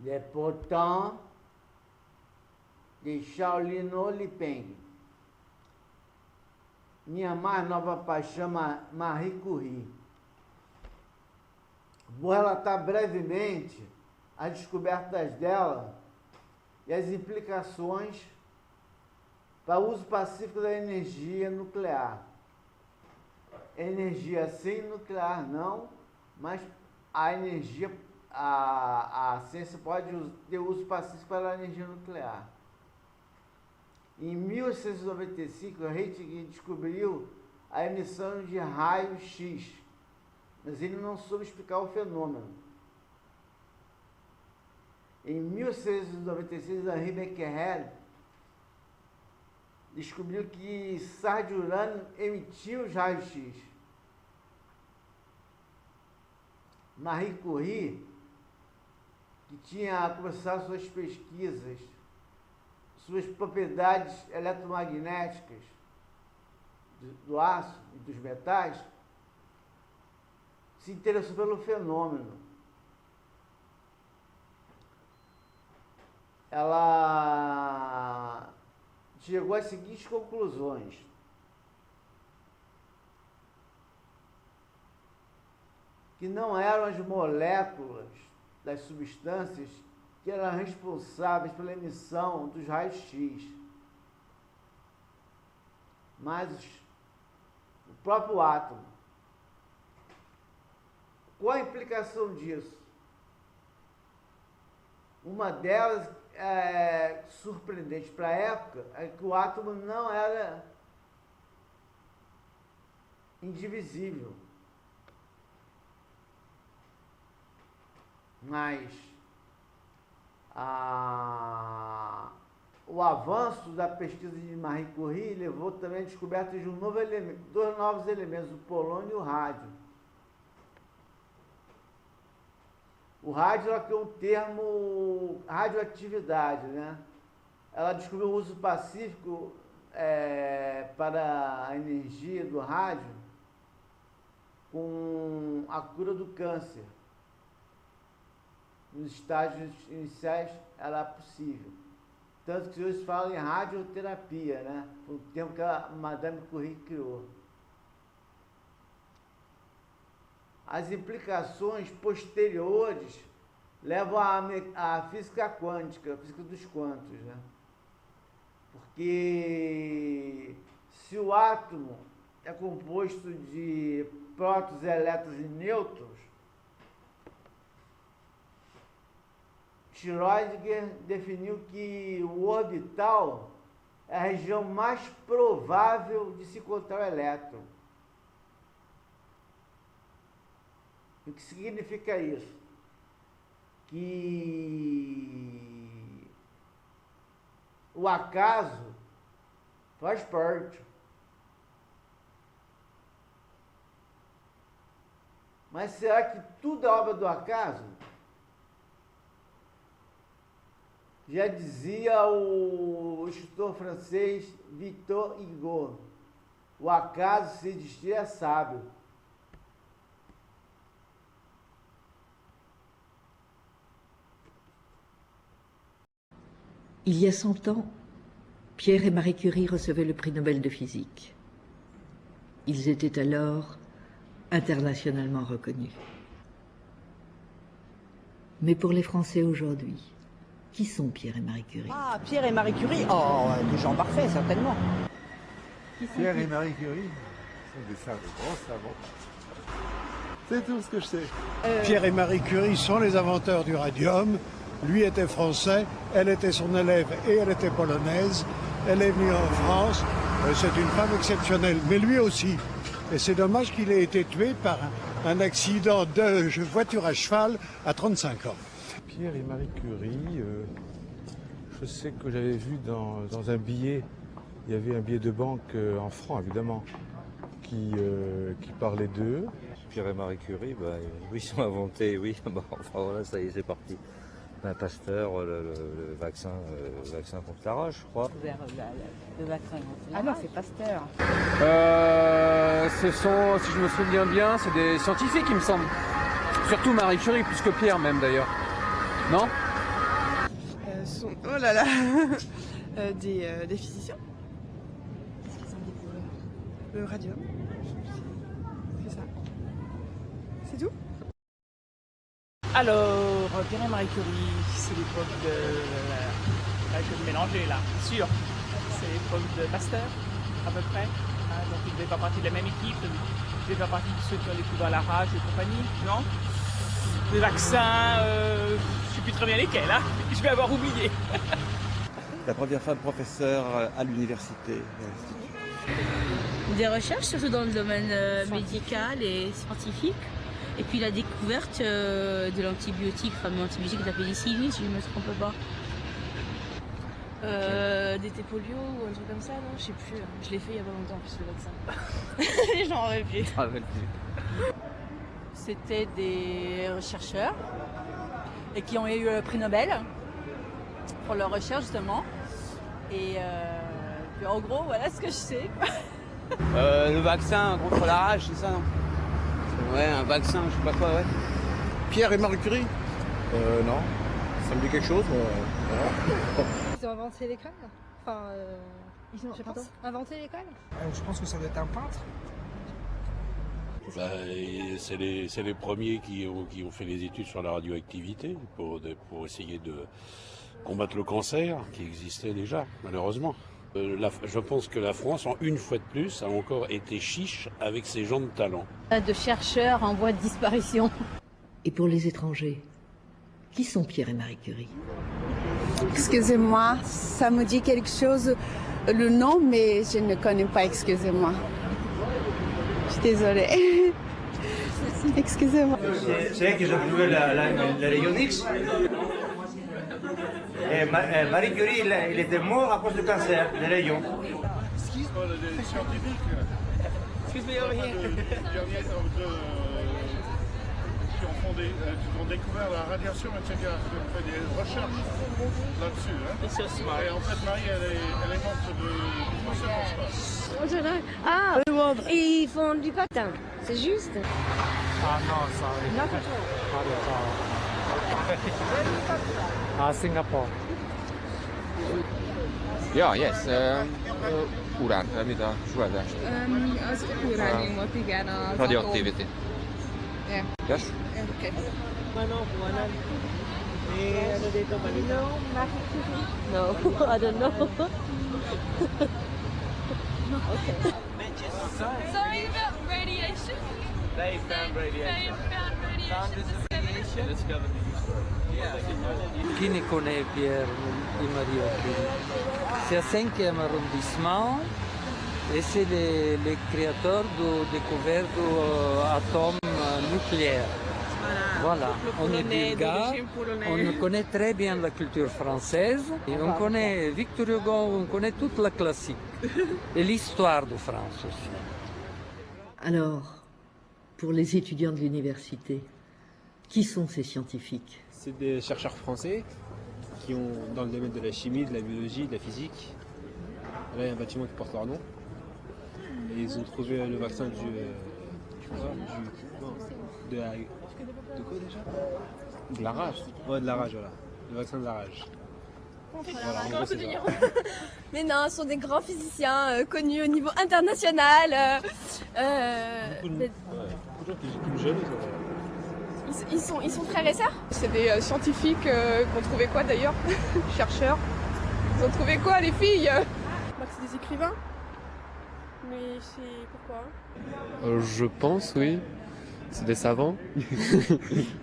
Les Potents de Shaolin Li Peng. Minha mais nova paixão, Marie Curie. Vou relatar brevemente as descobertas dela e as implicações para o uso pacífico da energia nuclear. Energia sem nuclear não, mas a energia, a ciência pode ter uso pacífico para a energia nuclear. Em 1895, Röntgen descobriu a emissão de raio-x, mas ele não soube explicar o fenômeno. Em 1696, Henri Becquerel descobriu que sar de urânio emitia os raios-x. Marie Curie, que tinha começado suas pesquisas, suas propriedades eletromagnéticas do aço e dos metais, se interessou pelo fenômeno. Ela chegou às seguintes conclusões: que não eram as moléculas das substâncias que eram responsáveis pela emissão dos raios-x, mas o próprio átomo. Qual a implicação disso? Uma delas, surpreendente para a época, é que o átomo não era indivisível. Mas o avanço da pesquisa de Marie Curie levou também à descoberta de dois novos elementos, o polônio e o rádio. O rádio, ela criou o termo radioatividade, né? Ela descobriu o uso pacífico para a energia do rádio com a cura do câncer. Nos estágios iniciais era possível. Tanto que hoje se fala em radioterapia, né? Foi um termo que a Madame Curie criou. As implicações posteriores levam à física quântica, a física dos quantos, né? Porque se o átomo é composto de prótons, elétrons e nêutrons, Schrödinger definiu que o orbital é a região mais provável de se encontrar o elétron. O que significa isso? Que o acaso faz parte. Mas será que tudo é obra do acaso? Já dizia o escritor francês Victor Hugo, o acaso se existir é sábio. Il y a 100 ans, Pierre et Marie Curie recevaient le prix Nobel de physique. Ils étaient alors internationalement reconnus. Mais pour les Français aujourd'hui, qui sont Pierre et Marie Curie? Ah, Pierre et Marie Curie, oh, des gens parfaits, certainement. Pierre et Marie Curie sont des grands savants. C'est tout ce que je sais. Pierre et Marie Curie sont les inventeurs du radium. Lui était français, elle était son élève et elle était polonaise. Elle est venue en France. C'est une femme exceptionnelle, mais lui aussi. Et c'est dommage qu'il ait été tué par un accident de voiture à cheval à 35 ans. Pierre et Marie Curie, je sais que j'avais vu dans un billet, il y avait un billet de banque en francs évidemment, qui parlait d'eux. Pierre et Marie Curie, bah, oui, ils ont inventé, oui, bah, enfin voilà, ça y est, c'est parti. Ben, Pasteur, le vaccin contre la rage, je crois. Le vaccin contre la rage. Ah non, c'est Pasteur. Ce sont, si je me souviens bien, c'est des scientifiques, il me semble. Surtout Marie Curie, plus que Pierre même d'ailleurs. Non? là là. Des physiciens. Qu'est-ce qu'ils ont découvert? Le radium. C'est ça. C'est tout? Alors, Pierre et Marie Curie, c'est l'époque de la chose mélangée là, sûr. C'est l'époque de Pasteur, à peu près. Hein, donc ils ne devaient pas partie de la même équipe. Ils devaient faire partie de ceux qui ont découvert la rage et compagnie, non? Les vaccins, je ne sais plus très bien lesquels, hein. Je vais avoir oublié. La première femme professeure à l'université. Des recherches, surtout dans le domaine médical et scientifique. Et puis la découverte de l'antibiotique, fameux antibiotique de la pénicilline, si je ne me trompe pas. D'été polio ou un truc comme ça, non? Je sais plus. Je l'ai fait il y a pas longtemps en plus, le vaccin. J'en rappelle plus. C'était des chercheurs et qui ont eu le prix Nobel pour leur recherche justement. Et puis en gros, voilà ce que je sais. Le vaccin contre la rage, c'est ça, non? Ouais, un vaccin, je sais pas quoi, ouais. Pierre et Marie Curie Non, ça me dit quelque chose. Ils ont inventé l'école. Enfin, ils ont inventé l'école. Je pense que ça doit être un peintre. Bah, c'est les premiers qui ont fait les études sur la radioactivité pour essayer de combattre le cancer qui existait déjà, malheureusement. Je pense que la France, une fois de plus, a encore été chiche avec ses gens de talent. De chercheurs en voie de disparition. Et pour les étrangers, qui sont Pierre et Marie Curie? Excusez-moi, ça me dit quelque chose, le nom, mais je ne connais pas, excusez-moi. Je suis désolée. Excusez-moi. C'est elle qui a trouvé la rayon X. Et Marie Curie, il était mort à cause du cancer, des rayons. Excuse-moi, les scientifiques. Excuse-moi, qui ont découvert la radiation, etc., qui ont fait des recherches là-dessus. Hein. Et en fait, Marie, elle est morte de cancer en space. Ah, et ils font du patin, c'est juste? Ah non, sorry. Not at all. Not at all. Singapore. Ja, yes. Urán, mitä suojaväestö? Az uránium volt, igen. Az Radioactivity. Yeah. Yes? Okay. No, I don't know. Okay. Sorry about radiation. They found radiation. Let's go. Qui ne connaît Pierre et Marie Curie? C'est au 5e arrondissement et c'est le créateur de découverte d'atomes nucléaires. Voilà, on est bulgare, on connaît très bien la culture française, et on connaît Victor Hugo, on connaît toute la classique et l'histoire de France aussi. Alors, pour les étudiants de l'université, qui sont ces scientifiques? C'est des chercheurs français qui ont, dans le domaine de la chimie, de la biologie, de la physique. Là, il y a un bâtiment qui porte leur nom. Et ils ont trouvé le vaccin de quoi déjà? De la rage. Ouais, de la rage, voilà. Le vaccin de la rage. Voilà, en gros, c'est ça. Mais non, ce sont des grands physiciens connus au niveau international. Beaucoup de gens qui jeunes, ils sont frères et sœurs? C'est des scientifiques qui ont trouvé quoi d'ailleurs? Chercheurs. Ils ont trouvé quoi les filles? C'est des écrivains. Mais c'est pourquoi? Je pense, oui. C'est des savants.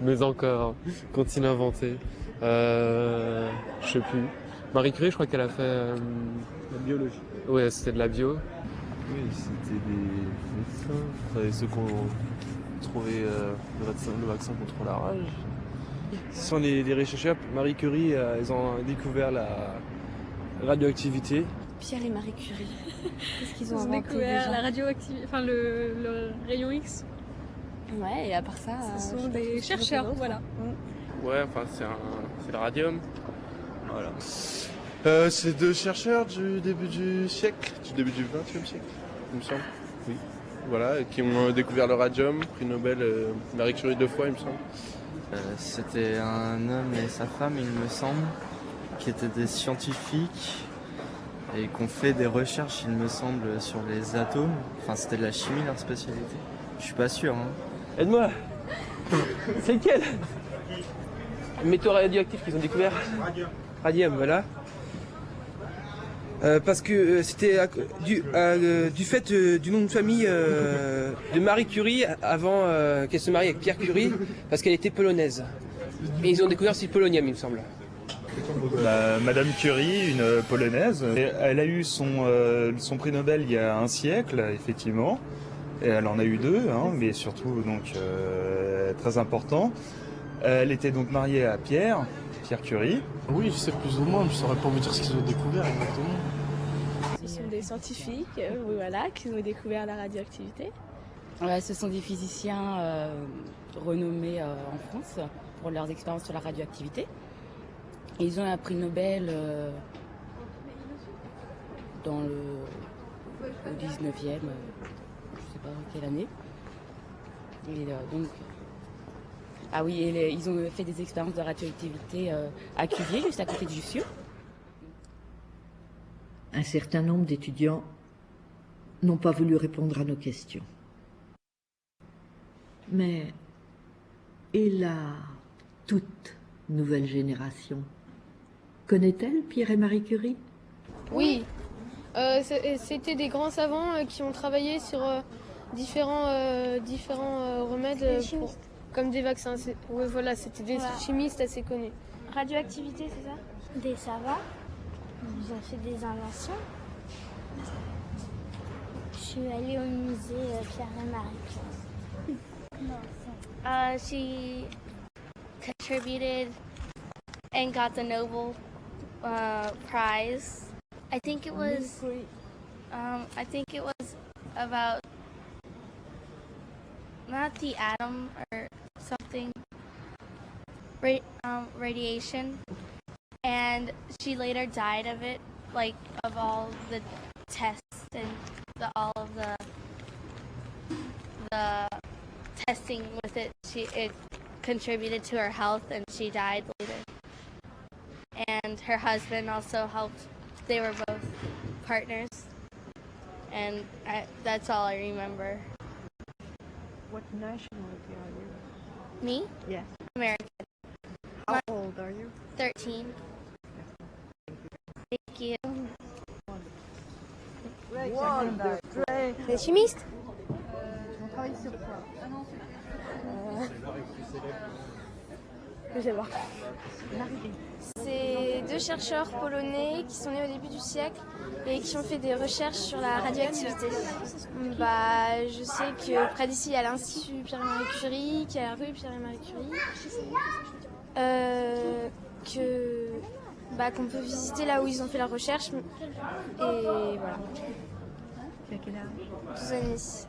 Mais encore, continuent à inventer. Je sais plus. Marie Curie, je crois qu'elle a fait... La biologie. Ouais, c'était de la bio. Oui, c'était des médecins. Enfin, ceux qui ont trouvé le vaccin contre la rage. Ce sont les chercheurs. Marie Curie, ils ont découvert la radioactivité. Pierre et Marie Curie. Qu'est-ce qu'ils ont Ils ont inventé découvert déjà? la radioactivité, enfin le rayon X. Ouais, et à part ça... Ce sont des chercheurs, voilà. Ouais, enfin, c'est le radium. Voilà. C'est deux chercheurs du début du siècle, du début du XXe siècle, il me semble. Oui. Voilà, qui ont découvert le radium, prix Nobel, Marie Curie 2 fois, il me semble. C'était un homme et sa femme, il me semble. qui étaient des scientifiques et qui ont fait des recherches, il me semble, sur les atomes. Enfin, c'était de la chimie leur spécialité. Je suis pas sûr. Hein. Aide-moi. C'est lequel? Le métaux radioactif qu'ils ont découvert. Radium, voilà. Parce que c'était du fait du nom de famille de Marie Curie avant qu'elle se marie avec Pierre Curie, parce qu'elle était polonaise. Et ils ont découvert aussi le polonium, il me semble. Madame Curie, une polonaise, elle a eu son prix Nobel il y a un siècle, effectivement. Et elle en a eu deux, hein, mais surtout donc très important. Elle était donc mariée à Pierre Curie. Oui, je sais plus ou moins, mais je saurais pas vous dire ce qu'ils ont découvert exactement. Ce sont des scientifiques voilà, qui ont découvert la radioactivité. Ouais, ce sont des physiciens renommés en France pour leurs expériences sur la radioactivité. Et ils ont un prix Nobel au 19e, je ne sais pas quelle année. Et, donc, ah oui, et ils ont fait des expériences de radioactivité à Cuvier, juste à côté de Jussieu. Un certain nombre d'étudiants n'ont pas voulu répondre à nos questions. Mais, et la toute nouvelle génération, connaît-elle Pierre et Marie Curie? Oui, c'était des grands savants qui ont travaillé sur différents remèdes comme des vaccins. Oui, voilà, c'était des chimistes assez connus. Radioactivité, c'est ça? Des savants. Ils ont fait des inventions. Je suis allée au musée Pierre et Marie Curie. She contributed and got the Nobel Prize. I think it was about not the atom or something, radiation, and she later died of it, like of all the tests and all of the testing with it. It contributed to her health, and she died later. And her husband also helped. They were both partners, and that's all I remember. What nationality are you? Me? Yes. American. How old are you? 13. Thank you. Les chimistes? On travaille sur quoi? Je vais voir. C'est deux chercheurs polonais qui sont nés au début du siècle et qui ont fait des recherches sur la radioactivité. Je sais que près d'ici, il y a l'Institut Pierre et Marie Curie, qu'il y a la rue Pierre et Marie Curie, qu'on peut visiter là où ils ont fait la recherche. Et voilà. Tu as quel âge? 12 ans.